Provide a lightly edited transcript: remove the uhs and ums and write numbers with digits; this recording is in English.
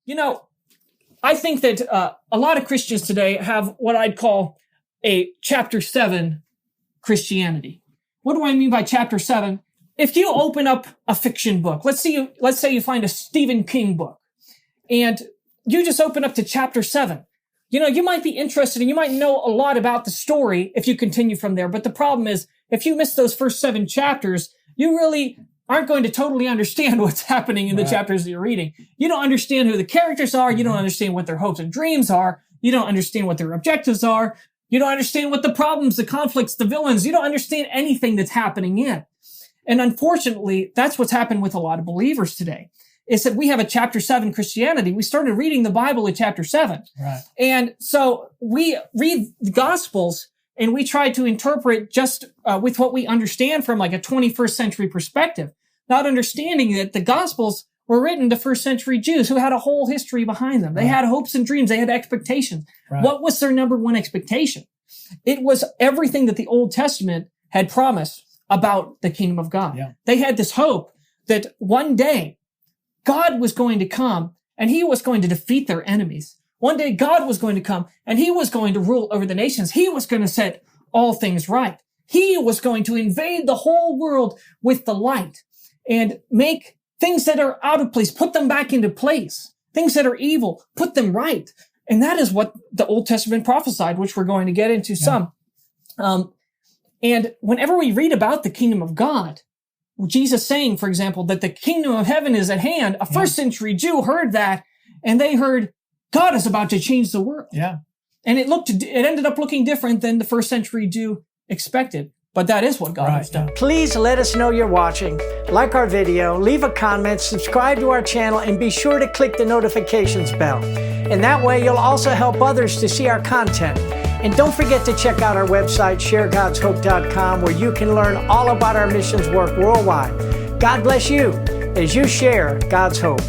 You know, I think that a lot of Christians today have what I'd call a chapter 7 Christianity. What do I mean by chapter 7? If you open up a fiction book, let's say you find a Stephen King book, and you just open up to chapter 7. You know, you might be interested and you might know a lot about the story if you continue from there. But the problem is, if you miss those first 7 chapters, you really aren't going to totally understand what's happening in the chapters that you're reading. You don't understand who the characters are. You don't understand what their hopes and dreams are. You don't understand what their objectives are. You don't understand what the problems, the conflicts, the villains. You don't understand anything that's happening in. And unfortunately, that's what's happened with a lot of believers today, is that we have a chapter 7 Christianity. We started reading the Bible at chapter 7. Right. And so we read the Gospels and we try to interpret just with what we understand from like a 21st century perspective, not understanding that the Gospels were written to first century Jews who had a whole history behind them. They had hopes and dreams. They had expectations. Right. What was their number one expectation? It was everything that the Old Testament had promised about the kingdom of God. Yeah. They had this hope that one day God was going to come and he was going to defeat their enemies. One day God was going to come and he was going to rule over the nations. He was going to set all things right. He was going to invade the whole world with the light and make things that are out of place, put them back into place. Things that are evil, put them right. And that is what the Old Testament prophesied, which we're going to get into some. And whenever we read about the kingdom of God, Jesus saying, for example, that the kingdom of heaven is at hand, a first century Jew heard that and they heard God is about to change the world. Yeah. And it ended up looking different than the first century Jew expected. But that is what God has done. Please let us know you're watching. Like our video, leave a comment, subscribe to our channel, and be sure to click the notifications bell. And that way you'll also help others to see our content. And don't forget to check out our website, ShareGodsHope.com, where you can learn all about our missions work worldwide. God bless you as you share God's hope.